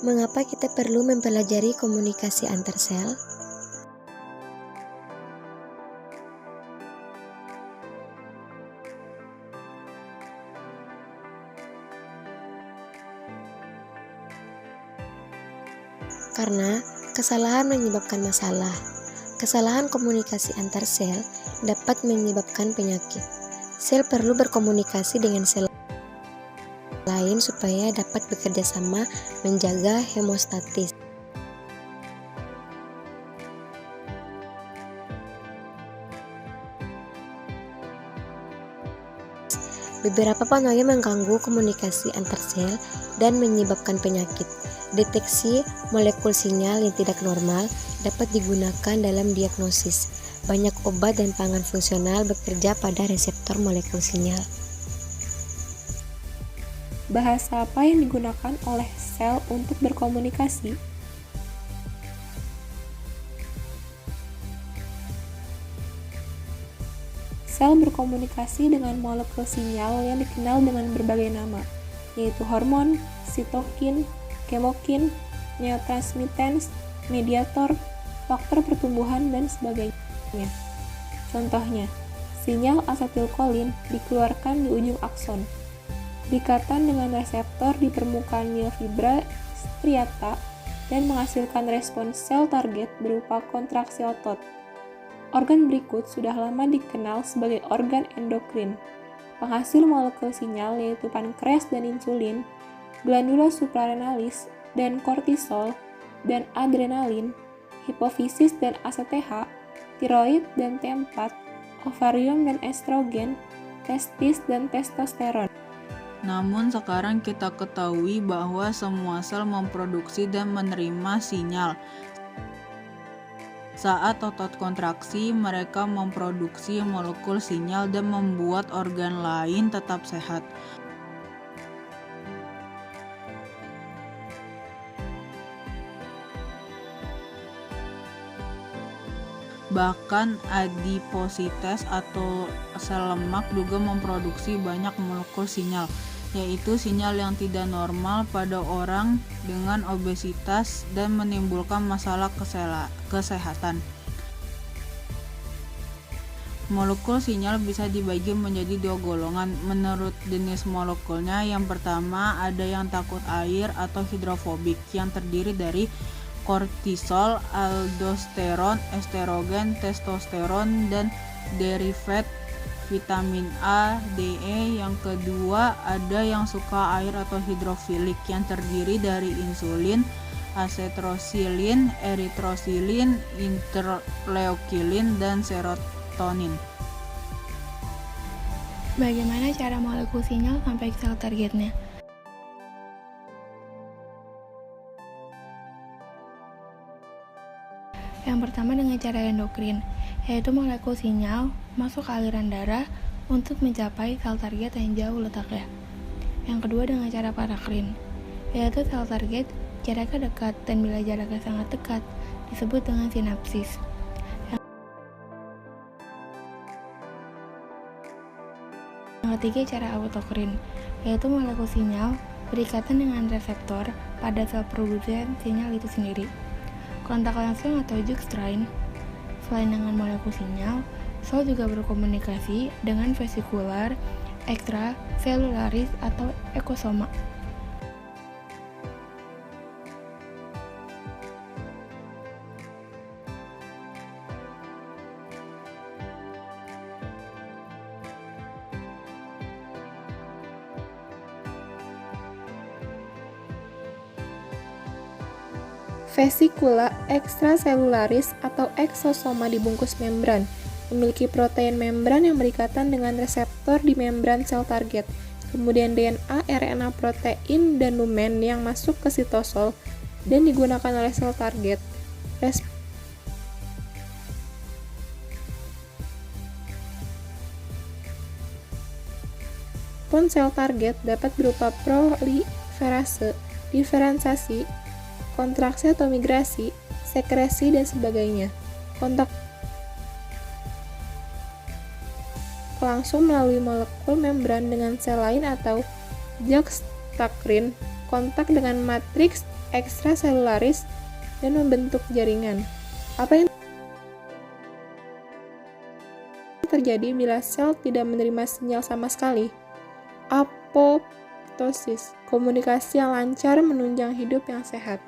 Mengapa kita perlu mempelajari komunikasi antar sel? Karena kesalahan menyebabkan masalah. Kesalahan komunikasi antar sel dapat menyebabkan penyakit. Sel perlu berkomunikasi dengan sel lain supaya dapat bekerja sama menjaga hemostatis. Beberapa pathologi mengganggu komunikasi antar sel dan menyebabkan penyakit. Deteksi molekul sinyal yang tidak normal dapat digunakan dalam diagnosis. Banyak obat dan pangan fungsional bekerja pada reseptor molekul sinyal. Bahasa apa yang digunakan oleh sel untuk berkomunikasi? Sel berkomunikasi dengan molekul sinyal yang dikenal dengan berbagai nama, yaitu hormon, sitokin, kemokin, neurotransmittans, mediator, faktor pertumbuhan, dan sebagainya. Contohnya, sinyal asetilkolin dikeluarkan di ujung akson. Ikatan dengan reseptor di permukaan miofibra striata dan menghasilkan respons sel target berupa kontraksi otot. Organ berikut sudah lama dikenal sebagai organ endokrin. Penghasil molekul sinyal yaitu pankreas dan insulin, glandula suprarenalis dan kortisol dan adrenalin, hipofisis dan ACTH, tiroid dan T4, ovarium dan estrogen, testis dan testosteron. Namun sekarang kita ketahui bahwa semua sel memproduksi dan menerima sinyal. Saat otot kontraksi, mereka memproduksi molekul sinyal dan membuat organ lain tetap sehat. Bahkan adipositas atau sel lemak juga memproduksi banyak molekul sinyal, yaitu sinyal yang tidak normal pada orang dengan obesitas dan menimbulkan masalah kesehatan. Molekul sinyal bisa dibagi menjadi dua golongan menurut jenis molekulnya. Yang pertama ada yang takut air atau hidrofobik yang terdiri dari kortisol, aldosteron, estrogen, testosteron, dan derivat vitamin A, D, E. Yang kedua ada yang suka air atau hidrofilik yang terdiri dari insulin, asetrosilin, eritrosilin, interleukinin, dan serotonin. Bagaimana cara molekul sinyal sampai ke sel targetnya? Yang pertama dengan cara endokrin, yaitu molekul sinyal masuk ke aliran darah untuk mencapai sel target yang jauh letaknya. Yang kedua dengan cara parakrin, yaitu sel target jaraknya dekat dan bila jaraknya sangat dekat disebut dengan sinapsis. Yang ketiga cara autokrin, yaitu molekul sinyal berikatan dengan reseptor pada sel produsen sinyal itu sendiri. Kontak langsung atau Jux-strain. Selain dengan molekul sinyal, sel juga berkomunikasi dengan vesikular, ekstraselularis atau ekosoma. Vesikula ekstraselularis atau eksosoma dibungkus membran, memiliki protein membran yang berikatan dengan reseptor di membran sel target. Kemudian DNA, RNA protein, dan lumen yang masuk ke sitosol dan digunakan oleh sel target. Respon sel target dapat berupa proliferase, diferensiasi, kontraksi atau migrasi, sekresi, dan sebagainya. Kontak langsung melalui molekul membran dengan sel lain atau juxtakrin, kontak dengan matriks ekstraselularis, dan membentuk jaringan. Apa yang terjadi bila sel tidak menerima sinyal sama sekali? Apoptosis, komunikasi yang lancar menunjang hidup yang sehat.